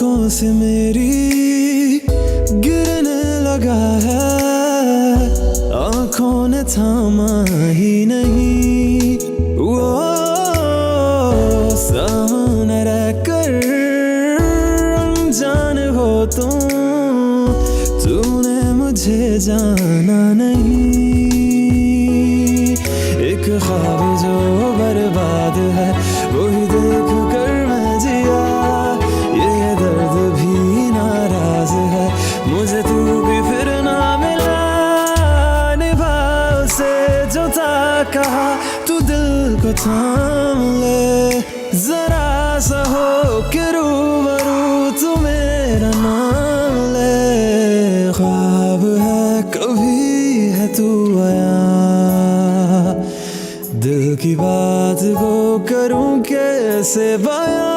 आंखों से मेरी गिरने लगा है, आंखों ने थामा ही नहीं। वो सामने रहकर अनजान हो तूने मुझे जाना नहीं। एक ख्वाब जो बर्बाद है वही देख कर मैं जिया, ये दर्द भी नाराज है, मुझे तू भी फिर ना मिला। निभा उसे जो था कहा, तू दिल को थाम ले, जरा सा हो के रूबरू तू मेरा नाम ले। ख्वाब है कभी है तू आया, दिल की बात को करूं कैसे बयां।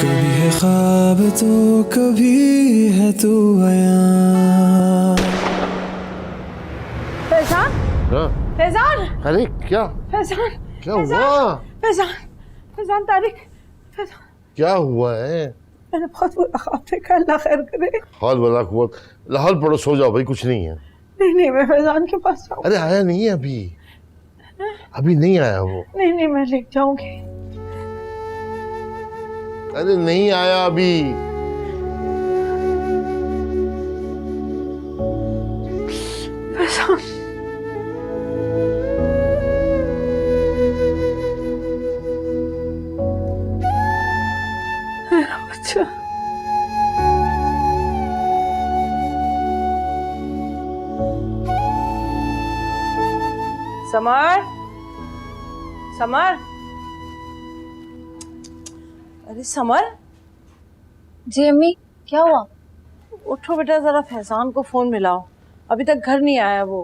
कभी है ख्वाब तो कभी है तू आया। फैजान, हाँ? फैजान, अरे क्या फैजान, क्या हुआ? फैजान, फैजान तारिक, फैजान, क्या हुआ है? मैंने बहुत बुरा ख्वाब देखा, अल्लाह खैर करे। हाल वाला कुआ, लाहौल पड़ो, सो जाओ भाई, कुछ नहीं है। नहीं, मैं फैजान के पास जाऊँ। अरे आया नहीं है अभी, अभी नहीं आया वो। नहीं, मैं लेट जाऊंगी। अरे नहीं आया अभी। फैजान, मेरा बच्चा। समर, समर, अरे समर, जी अम्मी, क्या हुआ? उठो बेटा, जरा फैजान को फोन मिलाओ, अभी तक घर नहीं आया वो।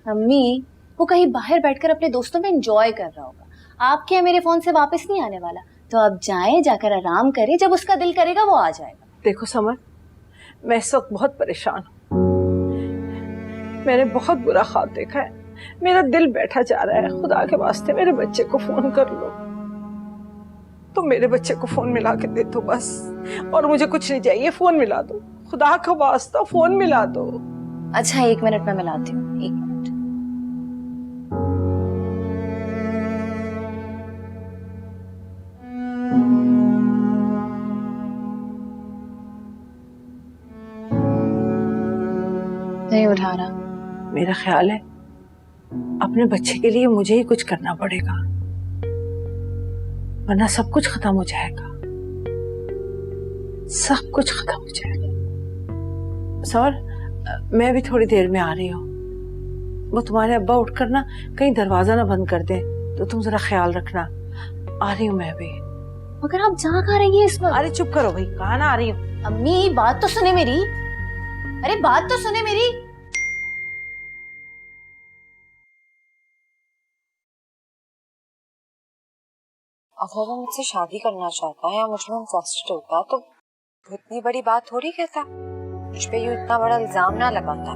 अम्मी, वो कहीं बाहर बैठकर अपने दोस्तों में एंजॉय कर रहा होगा, आपके या मेरे फोन से वापस नहीं आने वाला। तो अब जाएं, जाकर आराम करें, जब उसका दिल करेगा वो आ जाएगा। देखो समर, मैं इस वक्त बहुत परेशान हूँ, मैंने बहुत बुरा ख्वाब देखा है, मेरा दिल बैठा जा रहा है। खुदा के वास्ते मेरे बच्चे को फोन कर लो, तो मेरे बच्चे को फोन मिला के दे दो बस, और मुझे कुछ नहीं चाहिए, फोन मिला दो, खुदा का वास्ता फोन मिला दो। अच्छा, 1 मिनट में मिलाती हूँ, 1 मिनट। नहीं उठा रहा। मेरा ख्याल है अपने बच्चे के लिए मुझे ही कुछ करना पड़ेगा, वरना सब कुछ खत्म हो जाएगा, सब कुछ खत्म हो जाएगा। सर, मैं भी थोड़ी देर में आ रही हूँ, वो तुम्हारे अब्बा उठकर ना कहीं दरवाजा ना बंद कर दे, तो तुम जरा ख्याल रखना। आ रही हूँ मैं भी। मगर आप जहाँ कहाँ रही है इस वक्त? अरे चुप करो भाई, कहाँ ना आ रही हूँ। अम्मी, बात तो सुने मेरी, अरे बात तो सुने मेरी। अगर वो मुझसे शादी करना चाहता है या मुझमें इंटरेस्टेड होता तो इतनी बड़ी बात थोड़ी कहता, मुझ पे यूं इतना बड़ा इल्जाम ना लगाता।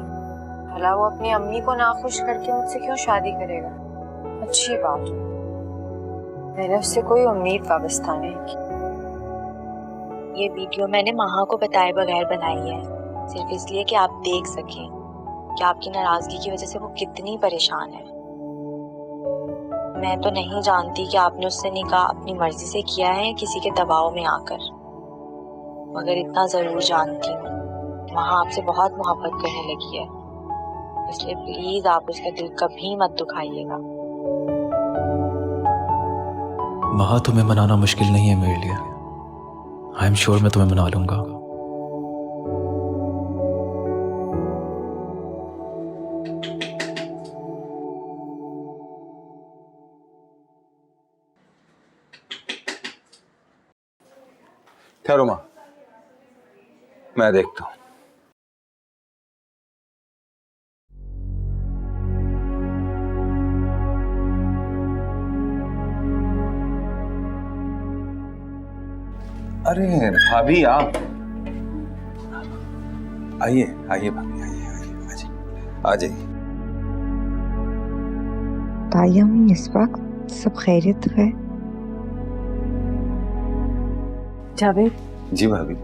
भला वो अपनी अम्मी को नाखुश करके मुझसे क्यों शादी करेगा? अच्छी बात हुई, मैंने उससे कोई उम्मीद वाबस्ता नहीं की। ये वीडियो मैंने महा को बताए बगैर बनाई है, सिर्फ इसलिए कि आप देख सकें कि आपकी नाराजगी की वजह से वो कितनी परेशान है। मैं तो नहीं जानती कि आपने उससे निकाह अपनी मर्जी से किया है या किसी के दबाव में आकर, मगर इतना जरूर जानती हूँ महा आपसे बहुत मोहब्बत करने लगी है, इसलिए प्लीज आप उसका दिल कभी मत दुखाइएगा। महा, तुम्हें मनाना मुश्किल नहीं है मेरे लिए, आई एम श्योर मैं तुम्हें मना लूंगा। ठहरो माँ, मैं देखता हूँ। अरे भाभी आप आइए आइए भाभी आइए आइए आ जाइए। ताया में इस वक्त सब खैरियत है? जावेद, जी भाभी।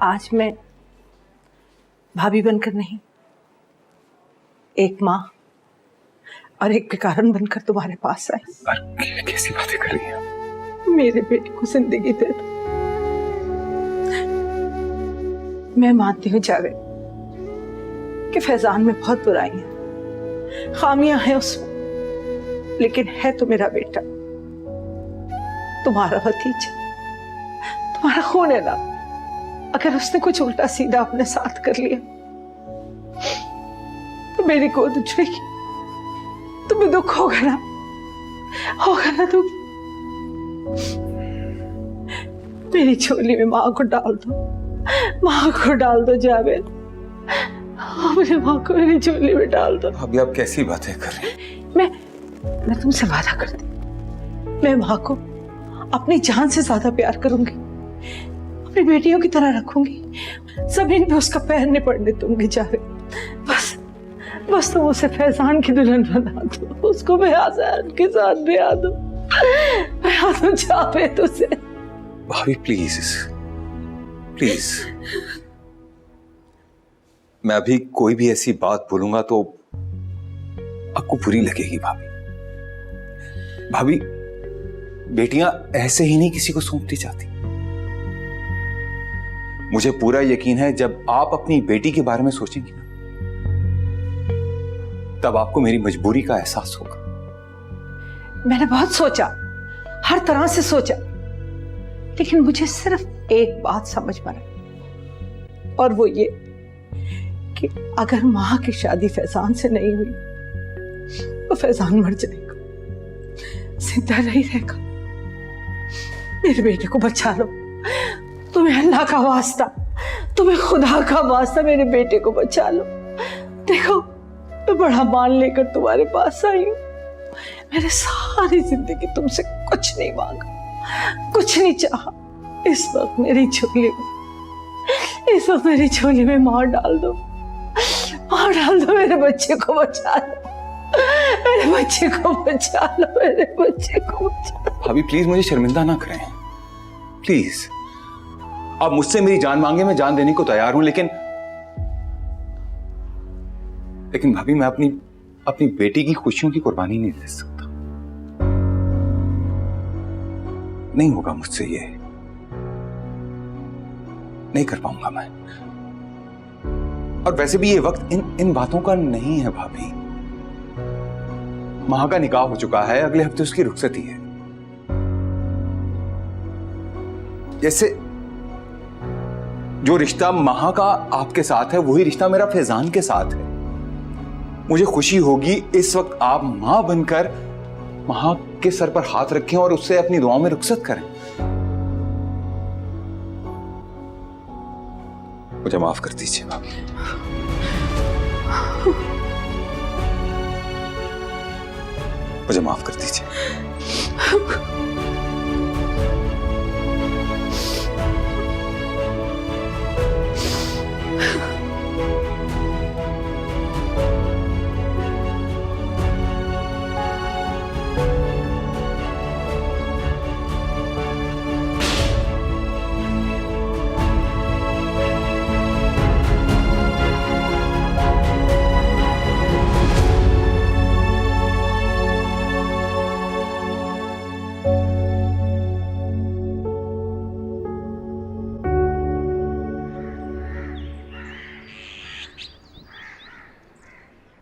आज मैं भाभी बनकर नहीं, एक माँ और एक बेकारन बनकर तुम्हारे पास आई। अरे कैसी बातें कर रही हैं? मेरे बेटे को जिंदगी दे दो। मैं मानती हूँ जावेद कि फैजान में बहुत बुराई है, खामियां हैं उसमें, लेकिन है तो मेरा बेटा, तुम्हारा भतीजा, तुम्हारा खून है ना। अगर उसने कुछ उल्टा सीधा अपने साथ कर लिया तो मेरी गोद उछलेगी, तुम्हें दुख होगा ना दुख। मेरी झोली में माँ को डाल दो, माँ को डाल दो जावेद, अपनी माँ को मेरी झोली में डाल दो। अभी आप कैसी बातें कर रही हैं? मैं तुमसे वादा करती, मैं माँ को अपनी जान से ज्यादा प्यार करूंगी, अपनी बेटियों की तरह रखूंगी, जमीन पे उसका पैर नहीं पड़ने दूंगी जावेद। बस तुम उसे फैजान की दुल्हन बना दो, उसको मैं आजाद के साथ ब्याह दो, ब्याह दो जावेद उसे। भाभी प्लीज प्लीज, मैं अभी कोई भी ऐसी बात बोलूंगा तो आपको बुरी लगेगी भाभी। भाभी, बेटियां ऐसे ही नहीं किसी को सौंपती जाती। मुझे पूरा यकीन है जब आप अपनी बेटी के बारे में सोचेंगी ना, तब आपको मेरी मजबूरी का एहसास होगा। मैंने बहुत सोचा, हर तरह से सोचा, लेकिन मुझे सिर्फ एक बात समझ में आई, और वो ये कि अगर माँ की शादी फैजान से नहीं हुई तो फैजान मर जाएगा, जिंदा नहीं रहेगा। मेरे बेटे को बचा लो, तुम्हें अल्लाह का वास्ता, तुम्हें खुदा का वास्ता, मेरे बेटे को बचा लो। देखो, मैं बड़ा मान लेकर तुम्हारे पास आई हूँ। मैंने सारी जिंदगी तुमसे कुछ नहीं मांगा, कुछ नहीं चाहा। इस वक्त मेरी झोली में मार डाल दो, मेरे बच्चे को बचा लो, मेरे बच्चे को बचा लो, मेरे बच्चे को बचा लो। भाभी प्लीज मुझे शर्मिंदा ना करें, प्लीज। आप मुझसे मेरी जान मांगे, मैं जान देने को तैयार हूं, लेकिन भाभी मैं अपनी बेटी की खुशियों की कुर्बानी नहीं दे सकता। नहीं होगा मुझसे, ये नहीं कर पाऊंगा मैं। और वैसे भी ये वक्त इन बातों का नहीं है भाभी। मां का निकाह हो चुका है, अगले हफ्ते उसकी रुखसती है। जैसे जो रिश्ता मां का आपके साथ है, वही रिश्ता मेरा फैजान के साथ है। मुझे खुशी होगी इस वक्त आप मां बनकर मां के सर पर हाथ रखें और उससे अपनी दुआओं में रुखसत करें। मुझे माफ कर दीजिए भाभी। मुझे माफ कर दीजिए।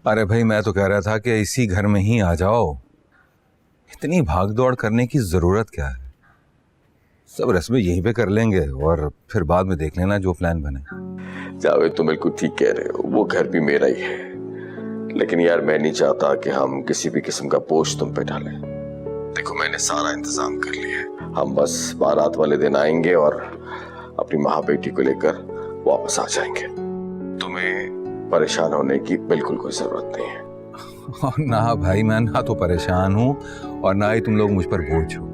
अरे भाई, मैं तो कह रहा था कि इसी घर में ही आ जाओ। इतनी भाग दौड़ करने की जरूरत क्या है? सब रस्में यहीं पे कर लेंगे और फिर बाद में देख लेना जो प्लान बने। जावेद, तुम बिल्कुल ठीक कह रहे हो, वो घर भी मेरा ही है। लेकिन यार, मैं नहीं चाहता कि हम किसी भी किस्म का बोझ तुम पे डालें। देखो, मैंने सारा इंतजाम कर लिया है। हम बस बारात वाले दिन आएंगे और अपनी माँ बेटी को लेकर वापस आ जाएंगे। तुम्हें परेशान होने की बिल्कुल कोई जरूरत नहीं है। और ना भाई, मैं ना तो परेशान हूं और ना ही तुम लोग मुझ पर बोझ हो।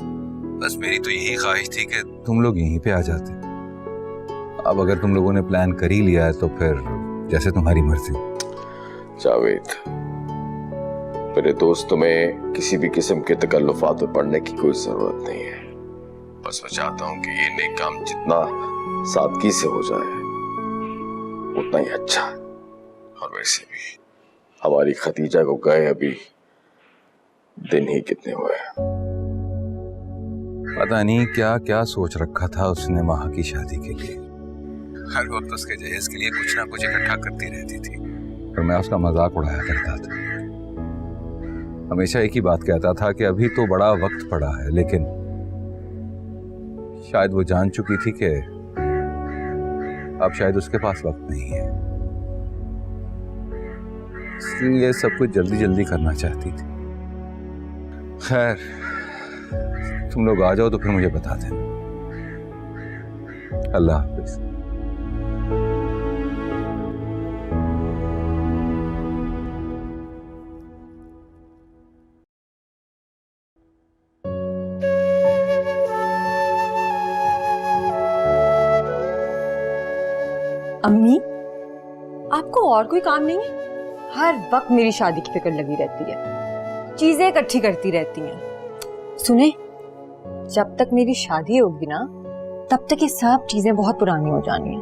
बस मेरी तो यही ख्वाहिश थी कि तुम लोग यहीं पे आ जाते। अब अगर तुम लोगों ने प्लान कर ही लिया है तो फिर जैसे तुम्हारी मर्जी। जावेद, मेरे दोस्त, तुम्हें किसी भी किस्म के तकल्लुफात में पड़ने की कोई जरूरत नहीं है। बस मैं चाहता हूं कि ये नेक काम जितना सादगी से हो जाए उतना ही अच्छा है। और वैसे भी हमारी खदीजा को गए अभी दिन ही कितने हुए। पता नहीं क्या क्या सोच रखा था उसने महा की शादी के लिए। हर वक्त उसके जहेज के लिए कुछ ना कुछ इकट्ठा करती रहती थी और मैं उसका मजाक उड़ाया करता था। हमेशा एक ही बात कहता था कि अभी तो बड़ा वक्त पड़ा है, लेकिन शायद वो जान चुकी थी कि अब शायद उसके पास वक्त नहीं है, इसलिए सब कुछ जल्दी जल्दी करना चाहती थी। खैर, तुम लोग आ जाओ तो फिर मुझे बता देना। अल्लाह हाफिज। अम्मी, आपको और कोई काम नहीं है? हर वक्त मेरी शादी की फिक्र लगी रहती है, चीजें इकट्ठी करती रहती हैं। सुने, जब तक मेरी शादी होगी ना तब तक ये सब चीजें बहुत पुरानी हो जानी है,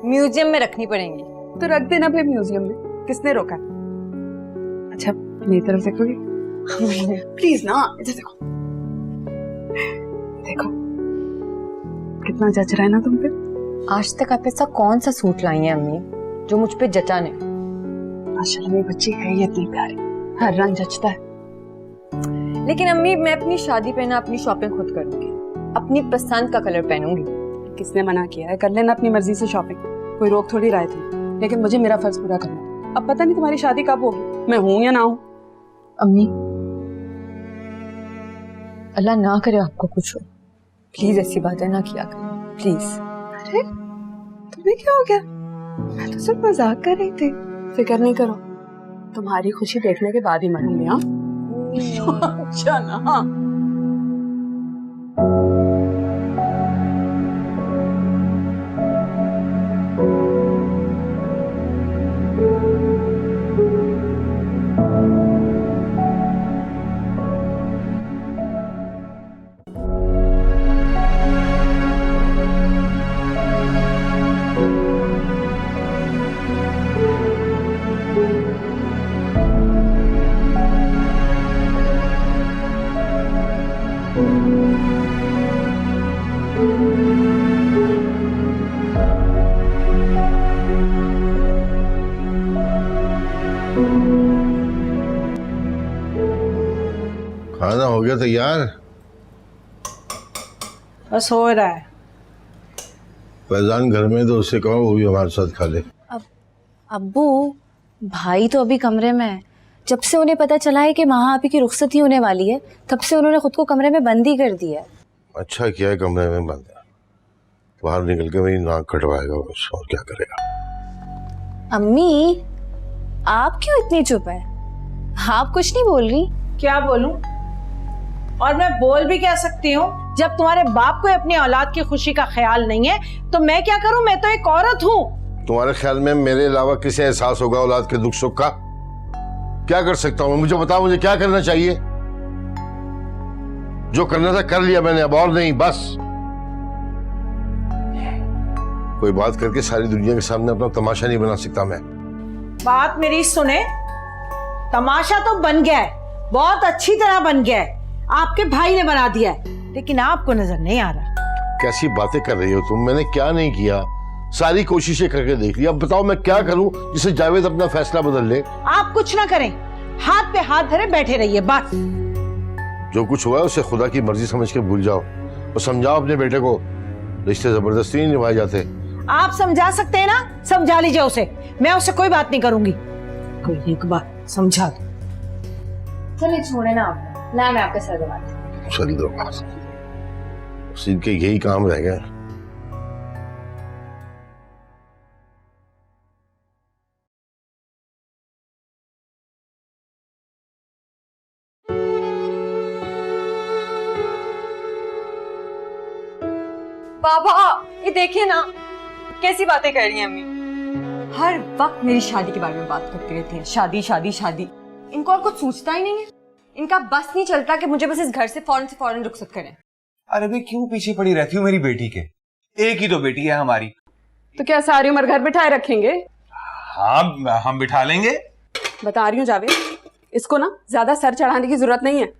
म्यूजियम में रखनी पड़ेंगी। तो रख देना फिर म्यूजियम में, किसने रोका? अच्छा मेरी तरफ देखोगे? प्लीज ना, इधर देखो। देखो कितना जच रहा है ना तुम पे। आज तक आप ऐसा कौन सा सूट लाई हैं अम्मी जो मुझ पे जचा नहीं? माशाल्लाह मेरी बच्ची है ही इतनी प्यारी, हर रंग जचता है। लेकिन अम्मी, मैं अपनी शादी पे ना अपनी शॉपिंग खुद करूंगी, अपनी पसंद का कलर पहनूंगी। किसने मना किया है? कर लेना अपनी मर्जी से शॉपिंग, कोई रोक थोड़ी रहा थी। लेकिन मुझे मेरा फर्ज पूरा करना। अब पता नहीं तुम्हारी शादी कब होगी, मैं हूं या ना हूं। अम्मी, अल्लाह ना करे आपको कुछ हो, प्लीज ऐसी बातें ना किया करें, प्लीज। अरे तुम्हें क्या हो गया? मैं तो सिर्फ मजाक कर रही थी। फिक्र नहीं करो, तुम्हारी खुशी देखने के बाद ही मरूंगी। हाँ अच्छा ना। खाना हो गया तैयार? बस हो रहा है। फैजान घर में, तो उससे कहो वो भी हमारे साथ खा ले। अब्बू, भाई तो अभी कमरे में है। जब से उन्हें पता चला है कि महा आपी की रुखसती होने वाली है, तब से उन्होंने खुद को कमरे में बंद ही कर दिया है। अच्छा किया है कमरे में बंद है, बाहर निकल के मेरी नाक कटवाएगा बस, और क्या करेगा। अम्मी, आप क्यों इतनी चुप है? आप कुछ नहीं बोल रही? क्या बोलूं? और मैं बोल भी क्या सकती हूँ? जब तुम्हारे बाप को अपनी औलाद की खुशी का ख्याल नहीं है तो मैं क्या करूं? मैं तो एक औरत हूँ। तुम्हारे ख्याल में मेरे अलावा किसे एहसास होगा औलाद के दुख सुख का? क्या कर सकता हूँ? मुझे बताओ, मुझे क्या करना चाहिए? जो करना था कर लिया मैंने, अब और नहीं, बस। कोई बात करके सारी दुनिया के सामने अपना तमाशा नहीं बना सकता मैं। बात मेरी सुने, तमाशा तो बन गया है, बहुत अच्छी तरह बन गया है, आपके भाई ने बना दिया है, लेकिन आपको नजर नहीं आ रहा। कैसी बातें कर रही हो तुम? मैंने क्या नहीं किया, सारी कोशिशें करके देख ली। अब बताओ मैं क्या करूं जिससे जावेद अपना फैसला बदल ले? आप कुछ ना करें, हाथ पे हाथ धरे बैठे रहिए बस। जो कुछ हुआ है उसे खुदा की मर्जी समझ के भूल जाओ और समझाओ अपने बेटे को, रिश्ते जबरदस्ती नहीं निभाए जाते। आप समझा सकते हैं ना, समझा लीजिए उसे, मैं उससे कोई बात नहीं करूंगी। कोई एक बात समझा दो। चलिए छोड़े ना आप, ना मैं आपके सर दबाती हूं। चल दो, इनके यही काम रह गए। बाबा ये देखिए ना कैसी बातें कर रही हैं अम्मी। हर वक्त मेरी शादी के बारे में बात करती रहती हैं, शादी शादी शादी। इनको और कुछ सोचता ही नहीं है। इनका बस नहीं चलता कि मुझे बस इस घर से फौरन रुखसत करें। अरे भाई क्यों पीछे पड़ी रहती हो मेरी बेटी के? एक ही तो बेटी है हमारी। तो क्या सारी उम्र घर बिठाए रखेंगे? हाँ हम बिठा लेंगे। बता रही हूँ जावेद, इसको ना ज्यादा सर चढ़ाने की जरूरत नहीं है।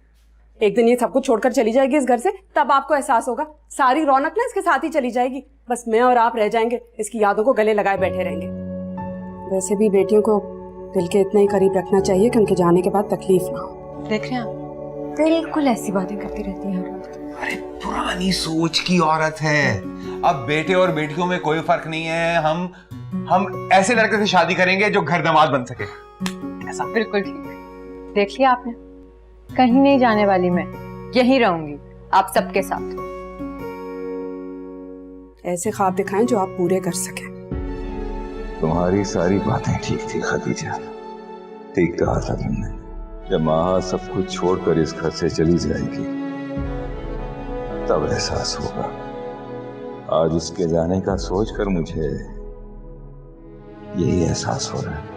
एक दिन ये सब कुछ छोड़कर चली जाएगी इस घर से, तब आपको एहसास होगा। सारी रौनक ना इसके साथ ही चली जाएगी। बस मैं और आप रह जाएंगे, इसकी यादों को गले लगाए बैठे रहेंगे। वैसे भी बेटियों को दिल के इतना ही करीब रखना चाहिए कि उनके जाने के बाद तकलीफ ना हो। देख रहे हैं बिल्कुल ऐसी बातें करती रहती है हर वक्त। अरे पुरानी सोच की औरत है। अब बेटे और बेटियों में कोई फर्क नहीं है। हम ऐसे लड़के से शादी करेंगे जो घर दामाद बन सके। ऐसा बिल्कुल ठीक। देख लिया आपने, कहीं नहीं जाने वाली मैं, यहीं रहूंगी आप सबके साथ। ऐसे ख्वाब दिखाएं जो आप पूरे कर सकें। तुम्हारी सारी बातें ठीक थी खदीजा, ठीक कहा था तुमने। जब माँ सब कुछ छोड़कर इस घर से चली जाएगी तब एहसास होगा। आज उसके जाने का सोचकर मुझे यही एहसास हो रहा है,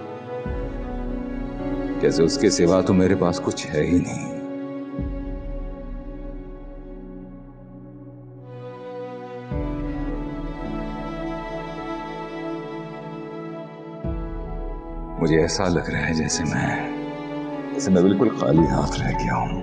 जैसे उसके सिवा तो मेरे पास कुछ है ही नहीं। मुझे ऐसा लग रहा है जैसे मैं बिल्कुल खाली हाथ रह गया हूं।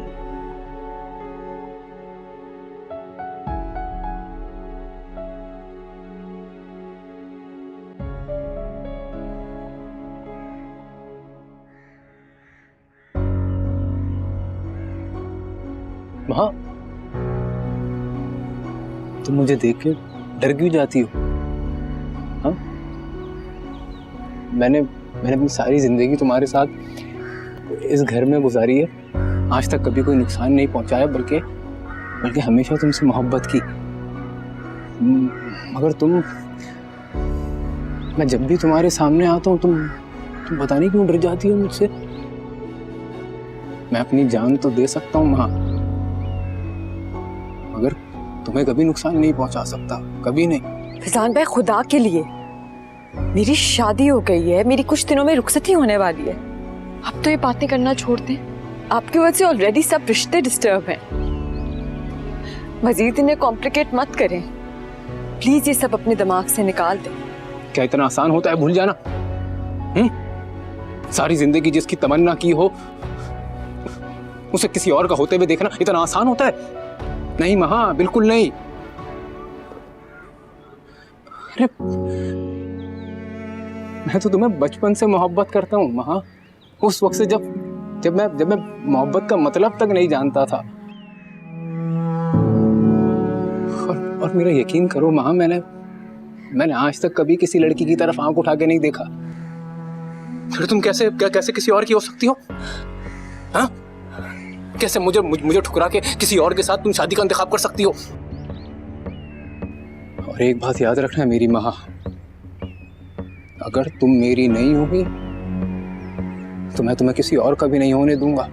माँ, तुम मुझे देख के डर क्यों जाती हो? हाँ, मैंने अपनी सारी जिंदगी तुम्हारे साथ इस घर में गुजारी है। आज तक कभी कोई नुकसान नहीं पहुंचाया, बल्कि हमेशा तुमसे मोहब्बत की। मगर मैं जब भी तुम्हारे सामने आता हूँ तुम पता नहीं क्यों डर जाती हो मुझसे। मैं अपनी जान तो दे सकता हूँ माँ, मगर तुम्हें कभी नुकसान नहीं पहुंचा सकता, कभी नहीं। फैजान भाई खुदा के लिए, मेरी शादी हो गई है, मेरी कुछ दिनों में रुखसती होने वाली है। अब तो ये बातें करना छोड़ दें। आपकी वजह से ऑलरेडी सब रिश्ते डिस्टर्ब हैं। मजीद इन्हें कॉम्प्लिकेट मत करें प्लीज, ये सब अपने दिमाग से निकाल दें। क्या इतना आसान होता है भूल जाना? सारी जिंदगी जिसकी तमन्ना की हो उसे किसी और का होते हुए देखना इतना आसान होता है? नहीं महा, बिल्कुल नहीं। अरे मैं तो तुम्हें बचपन से मोहब्बत करता हूँ महा। उस वक्त से जब मैं मोहब्बत का मतलब तक नहीं जानता था। और मेरा यकीन करो महा, मैंने आज तक कभी किसी लड़की की तरफ आंख उठा के नहीं देखा। फिर तुम कैसे किसी और की हो सकती हो? हाँ, कैसे मुझे ठुकरा के किसी और के साथ तुम शादी का इंतखाब कर सकती हो? और एक बात याद रखना मेरी माँ, अगर तुम मेरी नहीं होगी तो मैं तुम्हें किसी और का भी नहीं होने दूंगा।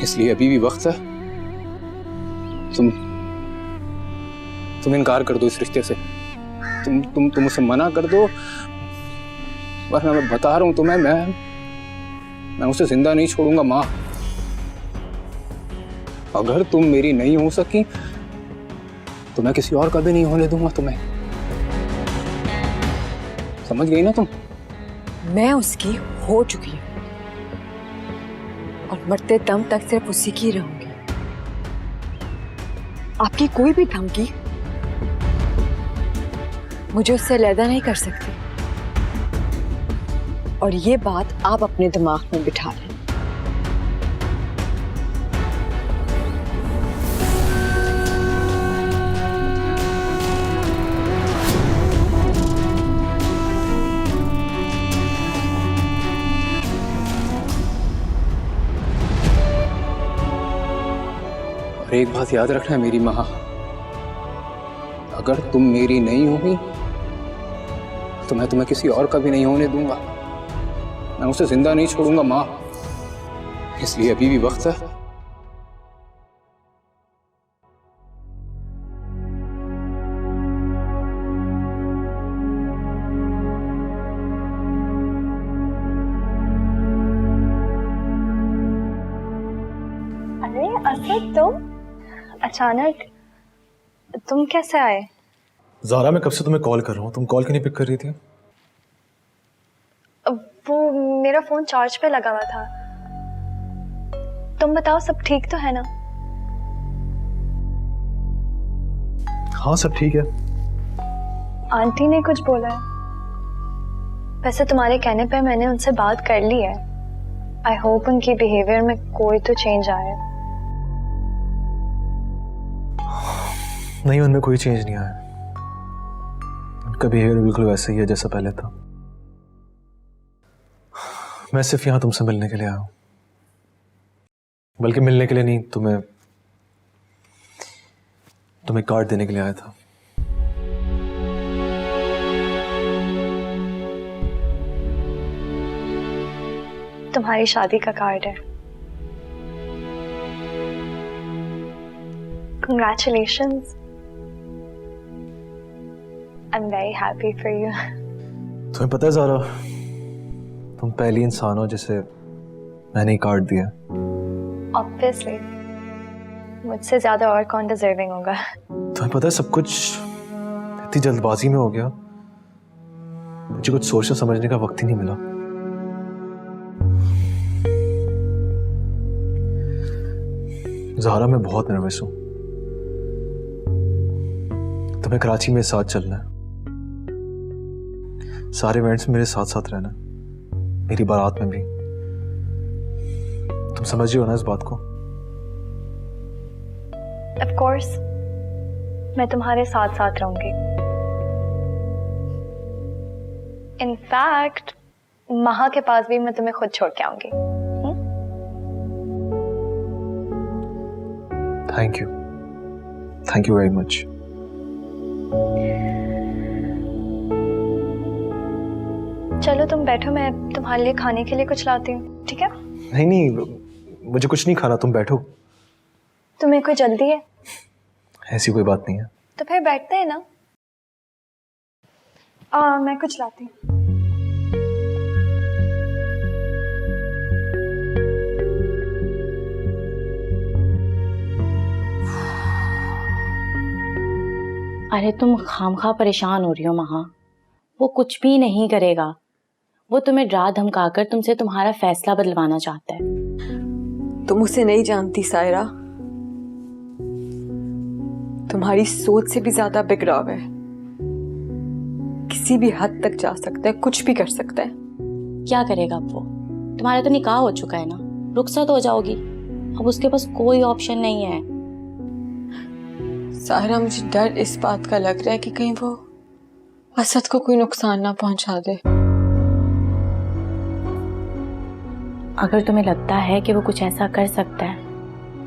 इसलिए अभी भी वक्त है, तुम इनकार कर दो इस रिश्ते से। तुम उसे मना कर दो, वरना मैं बता रहा हूं तुम्हें, मैं उसे जिंदा नहीं छोड़ूंगा माँ। अगर तुम मेरी नहीं हो सकी तो मैं किसी और का भी नहीं होने दूंगा तुम्हें। समझ गई ना तुम? मैं उसकी हो चुकी हूँ और मरते दम तक सिर्फ उसी की रहूंगी। आपकी कोई भी धमकी मुझे उससे अलग नहीं कर सकती, और ये बात आप अपने दिमाग में बिठा लें। और एक बात याद रखना मेरी माँ, अगर तुम मेरी नहीं होगी तो मैं तुम्हें किसी और का भी नहीं होने दूंगा। मैं उसे जिंदा नहीं छोड़ूंगा माँ। इसलिए अभी भी वक्त है, अरे असद, तुम अचानक, तुम कैसे आए? ज़ारा, मैं कब से तुम्हें कॉल कर रहा हूँ, तुम कॉल क्यों नहीं पिक कर रही थी? वो मेरा फोन चार्ज पे लगा हुआ था। तुम बताओ, सब ठीक तो है ना? हाँ सब ठीक है। आंटी ने कुछ बोला है? वैसे तुम्हारे कहने पे मैंने उनसे बात कर ली है। आई होप उनकी बिहेवियर में कोई तो चेंज आया। नहीं, उनमें कोई चेंज नहीं आया। उनका बिहेवियर बिल्कुल वैसा ही है जैसा पहले था। मैं सिर्फ यहाँ तुमसे मिलने के लिए आया हूँ, बल्कि मिलने के लिए नहीं, तुम्हें कार्ड देने के लिए आया था। तुम्हारी शादी का कार्ड है। Congratulations. I'm very happy for you. तुम्हें पता है ज़ारा, तुम पहली इंसान हो जिसे मैंने ही कार्ड दिया। Obviously. मुझसे ज्यादा और कौन डिजर्विंग होगा? तुम्हें पता है सब कुछ इतनी जल्दबाजी में हो गया, मुझे कुछ सोचने समझने का वक्त ही नहीं मिला। ज़ारा, मैं बहुत नर्वस हूँ। तुम्हें कराची में साथ चलना है, सारे इवेंट्स में मेरे साथ साथ रहना, मेरी बारात में भी। तुम समझ रही हो ना इस बात को? Of course, मैं तुम्हारे साथ साथ रहूंगी। In fact, महा के पास भी मैं तुम्हें खुद छोड़ के आऊंगी। Thank you very much. चलो तुम बैठो, मैं तुम्हारे लिए खाने के लिए कुछ लाती हूँ, ठीक है? नहीं, मुझे कुछ नहीं खाना, तुम बैठो। तुम्हें कोई जल्दी है? ऐसी कोई बात नहीं है। तो फिर बैठते हैं ना। मैं कुछ लाती हूँ। अरे तुम खामखा परेशान हो रही हो महा। वो कुछ भी नहीं करेगा। वो तुम्हें डरा धमकाकर तुमसे तुम्हारा फैसला बदलवाना चाहता है। तुम उसे नहीं जानती सायरा। तुम्हारी सोच से भी ज्यादा बिगड़ाव है। किसी भी हद तक जा सकता है, कुछ भी कर सकता है। क्या करेगा अब वो? तुम्हारा तो निकाह हो चुका है ना, रुखसत हो जाओगी। अब उसके पास कोई ऑप्शन नहीं है। सायरा, मुझे डर इस बात का लग रहा है कि कहीं वो असद को कोई नुकसान ना पहुंचा दे। अगर तुम्हें लगता है कि वो कुछ ऐसा कर सकता है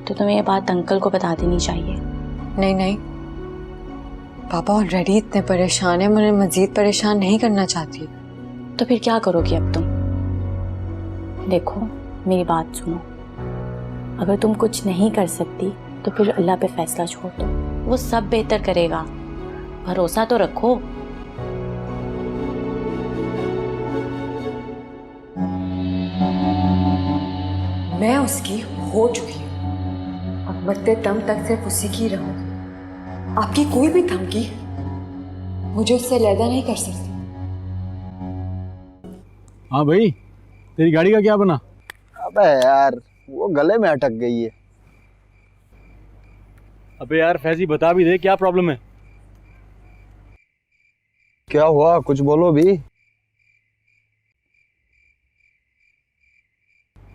तो तुम्हें ये बात अंकल को बता देनी चाहिए। नहीं, पापा ऑलरेडी इतने परेशान है, मुझे मजीद परेशान नहीं करना चाहती। तो फिर क्या करोगी अब तुम? देखो मेरी बात सुनो, अगर तुम कुछ नहीं कर सकती तो फिर अल्लाह पे फैसला छोड़ दो, वो सब बेहतर करेगा। भरोसा तो रखो। मैं उसकी हो चुकी हूँ, अब मरते दम तक सिर्फ उसी की रहूंगी। आपकी कोई भी धमकी मुझे उससे अलग नहीं कर सकती। हाँ भाई, तेरी गाड़ी का क्या बना? अबे यार, वो गले में अटक गई है। अबे यार फैजी, बता भी दे क्या प्रॉब्लम है। क्या हुआ, कुछ बोलो भी।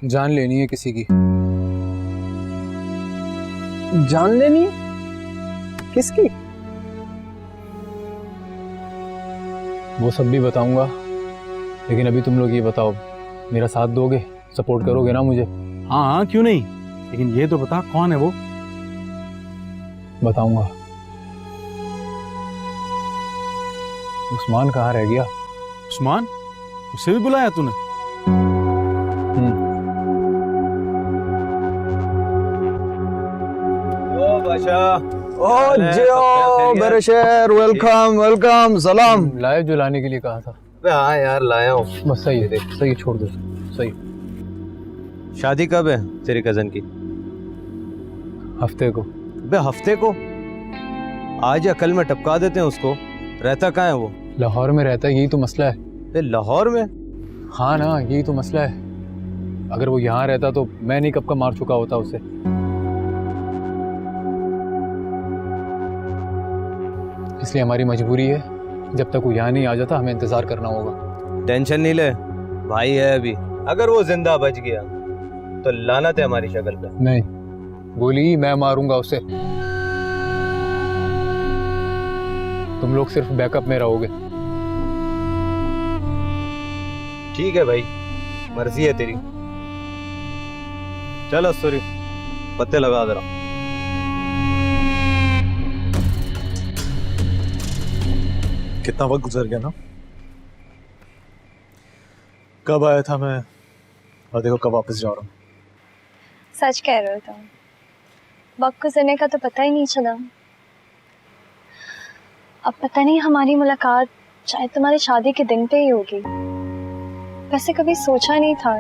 जान लेनी है किसी की। जान लेनी है? किसकी? वो सब भी बताऊंगा, लेकिन अभी तुम लोग ये बताओ, मेरा साथ दोगे, सपोर्ट करोगे ना मुझे? हाँ क्यों नहीं, लेकिन ये तो बता कौन है वो। बताऊंगा। उस्मान कहाँ रह गया? उस्मान? उसे भी बुलाया तूने? ओ बादशाह, ओ जियो मेरे शेर, वेलकम, सलाम। लाइव जो लाने के लिए कहा था। हाँ यार लाया हूँ। बस सही है, देख, सही छोड़ दो, सही। शादी कब है तेरी कजन की? हफ्ते को। बे हफ्ते को? आज या कल में टपका देते हैं उसको। रहता कहाँ है वो? लाहौर में रहता है, यही तो मसला है। बे लाहौर में? हाँ ना, यही तो मसला है। अगर वो यहाँ रहता तो मैं नहीं कब का मार चुका होता उसे। इसलिए हमारी मजबूरी है, जब तक वो यहाँ नहीं आ जाता हमें इंतजार करना होगा। टेंशन नहीं ले, भाई है अभी। अगर वो जिंदा बच गया तो लानत है हमारी शक्ल पे। नहीं, गोली मैं मारूंगा उसे। तुम लोग सिर्फ बैकअप में रहोगे। ठीक है भाई, मर्जी है तेरी। चलो सॉरी, पत्ते लगा दे रहा। कितना वक्त गुजर गया ना। कब आया था मैं और देखो कब वापस जा रहा हूँ। सच कह रहे हो तुम। वक्त गुजरने का तो पता ही नहीं चला। अब पता नहीं हमारी मुलाकात शायद तुम्हारी शादी के दिन पे ही होगी। वैसे कभी सोचा नहीं था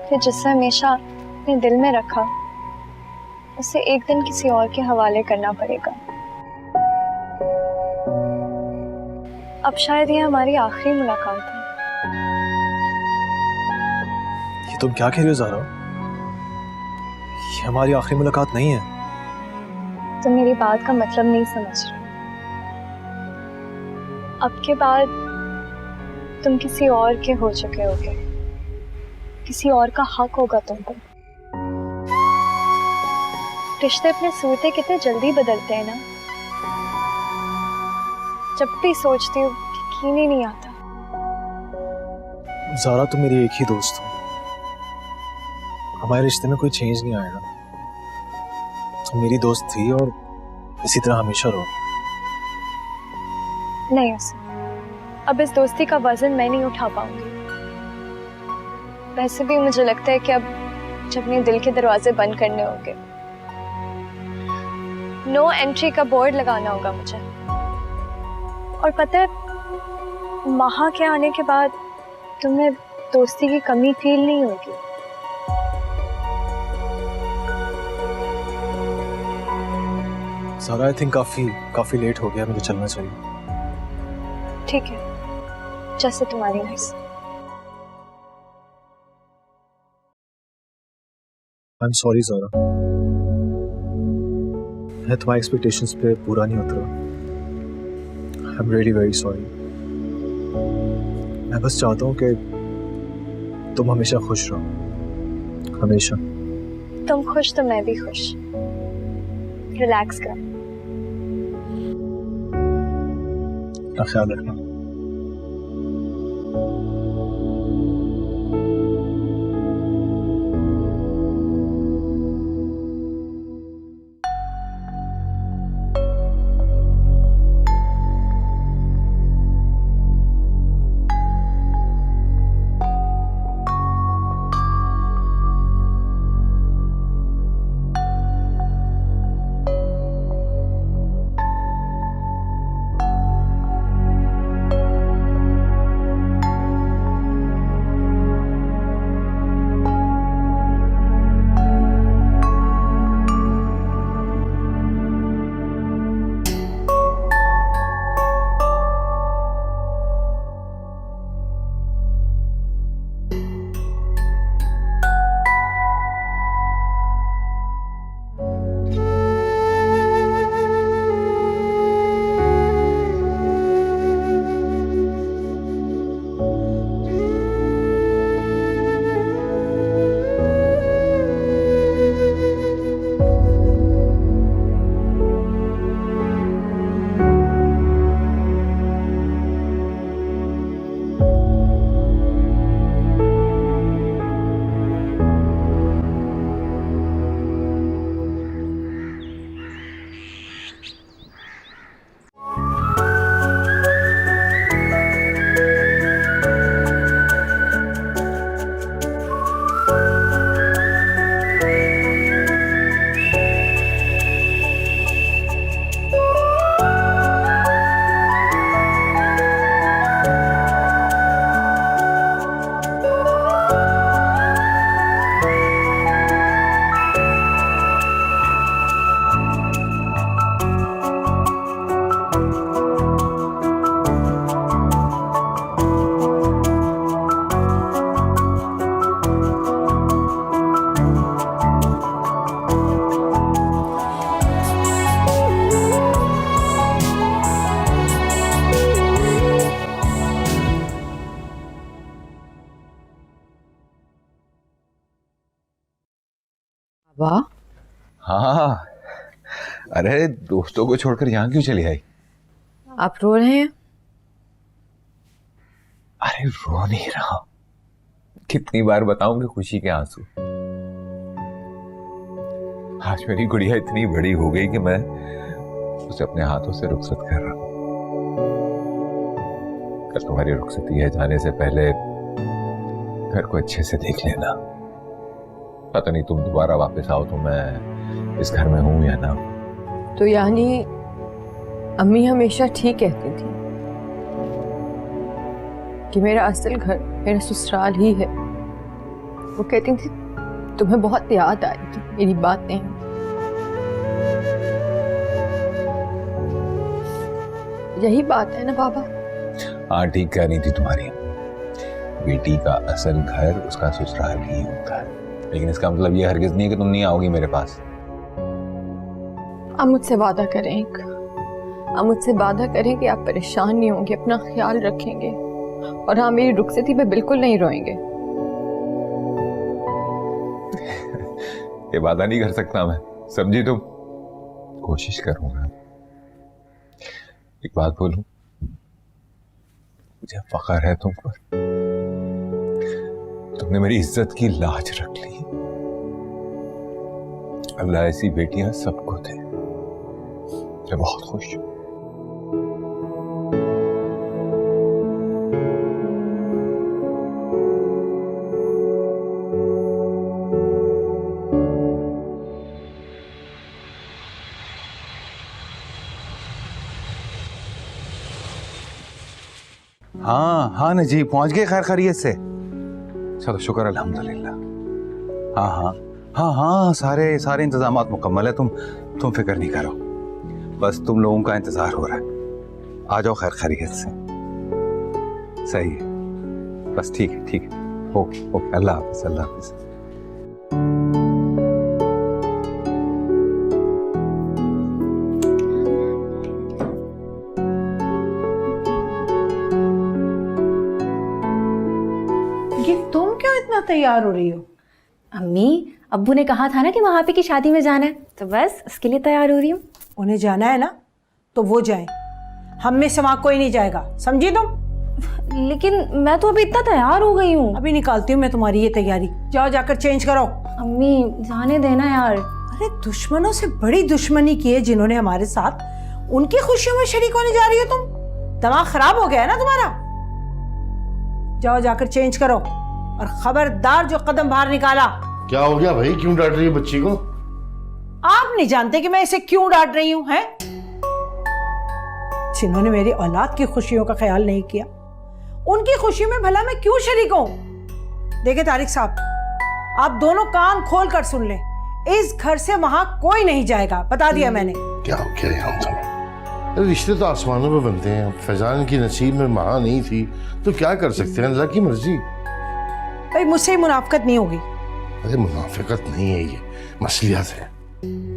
कि जिससे हमेशा अपने दिल में रखा उसे एक दिन किसी और के हवाले करना पड़ेगा। अब शायद ये हमारी आखिरी मुलाकात है। ये तुम क्या कह रहे हो ज़ारा? ये हमारी आखिरी मुलाकात नहीं है। तुम मेरी बात का मतलब नहीं समझ रहे। अब के बाद तुम किसी और के हो चुके होगे, किसी और का हक होगा तुम पर। रिश्ते अपने सूरतें कितने जल्दी बदलते हैं ना। जब भी सोचती हूँ यकीन ही नहीं आता। ज़ारा तुम मेरी एक ही दोस्त हो, हमारे रिश्ते में कोई चेंज नहीं आएगा। तुम मेरी दोस्त थी और इसी तरह हमेशा रहो। नहीं उसे, अब इस दोस्ती का वजन मैं नहीं उठा पाऊंगी। वैसे भी मुझे लगता है कि अब जब अपने दिल के दरवाजे बंद करने होंगे, नो एंट्री का बोर्ड लगाना होगा मुझे। और पता है, महा के आने के बाद तुम्हें दोस्ती की कमी फील नहीं होगी। ज़ारा आई थिंक काफी लेट हो गया, मुझे चलना चाहिए। ठीक है, जैसे तुम्हारी मर्जी। आई एम सॉरी ज़ारा, मैं तुम्हारी एक्सपेक्टेशंस पे पूरा नहीं उतरा। I am really very sorry. मैं बस चाहता हूँ कि तुम हमेशा खुश रहो, हमेशा। तुम खुश तो मैं भी खुश। रिलैक्स करो। अपना ख्याल रखना। वाह। हाँ, अरे दोस्तों को छोड़कर यहाँ क्यों चली आई? आप रो रहे हैं? अरे रो नहीं रहा, कितनी बार बताऊंगी खुशी के आंसू। आज मेरी गुड़िया इतनी बड़ी हो गई कि मैं उसे अपने हाथों से रुखसत कर रहा हूं। कल तुम्हारी रुखसती है, जाने से पहले घर को अच्छे से देख लेना। पता नहीं तुम दोबारा वापस आओ तो मैं इस घर में हूं या ना। तो यानी अम्मी हमेशा ठीक कहती थी कि मेरा असल घर मेरा ससुराल ही है। वो कहती थी तुम्हें बहुत याद आई थी मेरी बातें। यही बात है ना बाबा? हाँ ठीक कह रही थी तुम्हारी। बेटी का असल घर उसका ससुराल ही होता है, लेकिन इसका मतलब ये हरगिज नहीं है कि तुम नहीं आओगी मेरे पास। आप मुझसे वादा करें एक, आप मुझसे वादा करें कि आप परेशान नहीं होंगे, अपना ख्याल रखेंगे, और हाँ मेरी रुखसती पे बिल्कुल नहीं रोएंगे। ये वादा नहीं कर सकता मैं, समझी तुम? कोशिश करूंगा। एक बात बोलूं, मुझे फख्र है तुम पर। तुमने मेरी इज्जत की लाज रख ली। अल्लाह ऐसी बेटियां सबको दे। मैं बहुत खुश हूं। हाँ हाँ नजीब, पहुंच गए खैर खैरियत से? चलो शुक्र अल्हम्दुलिल्लाह। हाँ हाँ हाँ हाँ, सारे सारे इंतजामात मुकम्मल है। तुम फिक्र नहीं करो, बस तुम लोगों का इंतजार हो रहा है। आ जाओ खैर खैरियत से। सही है, बस ठीक है ठीक है। ओके अल्लाह हाफिज, अल्लाह हाफिज। तुम क्यों इतना तैयार हो रही हो? अम्मी, अब्बू ने कहा था ना कि वहां पे की शादी में जाना है, तो बस उसके लिए तैयार हो रही हूँ। उन्हें जाना है ना तो वो जाए, हम में से वहां कोई नहीं जाएगा, समझी तुम? लेकिन मैं तो अभी इतना तैयार हो गई हूँ। अभी निकालती हूँ मैं तुम्हारी ये तैयारी। जाओ जाकर चेंज करो। अम्मी जाने देना यार। अरे दुश्मनों से बड़ी दुश्मनी की है जिन्होंने हमारे साथ, उनकी खुशियों में शरीक होने जा रही हो तुम? दिमाग खराब हो गया है ना तुम्हारा? जाओ जाकर चेंज करो, और खबरदार जो कदम बाहर निकाला। क्या हो गया भाई, क्यों डांट रही है बच्ची को? आप नहीं जानते कि मैं इसे क्यों डांट रही हूं, हैं? जिन्होंने मेरी औलाद की खुशियों का ख्याल नहीं किया, उनकी खुशी में भला मैं क्यों शरीक हूं? देखिए तारिक साहब, आप दोनों कान खोल कर सुन लें, इस घर से वहां कोई नहीं जाएगा, बता दिया मैंने। क्या हो गया हम तुम्हें? अरे रिश्ते तो आसमानों में बनते हैं। फैजान की नसीब में माँ नहीं थी तो क्या कर सकते हैं, अल्लाह की मर्जी। भाई मुझसे मुनाफिकत नहीं होगी। अरे मुनाफिकत नहीं है, ये मसलियत है।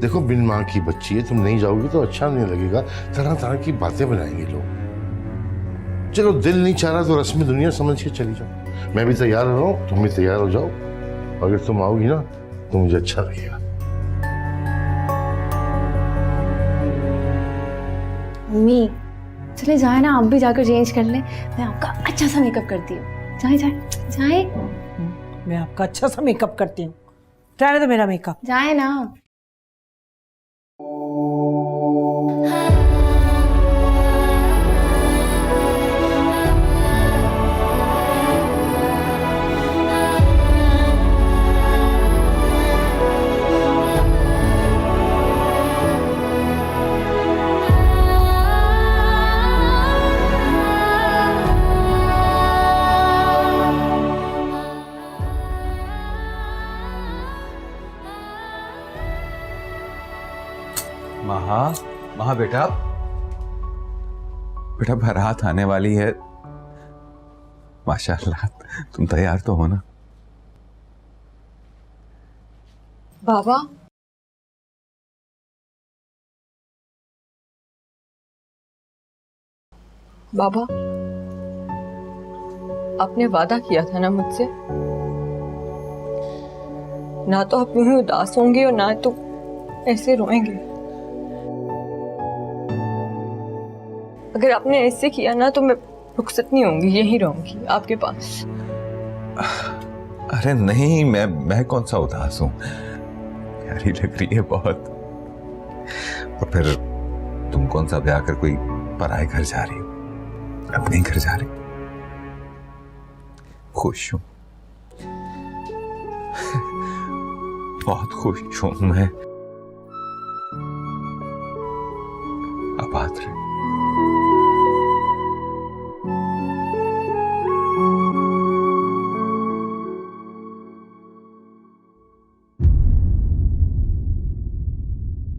देखो बिन माँ की बच्ची है, तुम नहीं जाओगी तो अच्छा नहीं लगेगा, तरह तरह की बातें बनाएंगे लोग। चलो दिल नहीं चाह रहा तो रस्म दुनिया समझ के चली जाओ। मैं भी तैयार हो रहा हूँ, तुम भी तैयार हो जाओ। अगर तुम आओगी ना तो मुझे अच्छा लगेगा। मम्मी चले जाए ना, आप भी जाकर चेंज कर लें, मैं आपका अच्छा सा मेकअप करती हूँ। जाए जाए जाए। मैं आपका अच्छा सा मेकअप करती हूँ, रहने दो मेरा मेकअप। जाए ना। महा बेटा, बेटा बारात आने वाली है। माशाल्लाह, तुम तैयार तो हो ना? बाबा बाबा, आपने वादा किया था ना मुझसे ना तो आप यूं ही उदास होंगे और ना तो ऐसे रोएंगे। अगर आपने ऐसे किया ना तो मैं रुखसत नहीं होंगी, यहीं रहूंगी आपके पास। अरे नहीं, मैं कौन सा उदास हूं, प्यारी लग रही है बहुत। और फिर तुम कौन सा ब्याह कर कोई पराए घर जा रही हो, अपने घर जा रही हो। खुश हूं, बहुत खुश हूं मैं। आबाद रहे।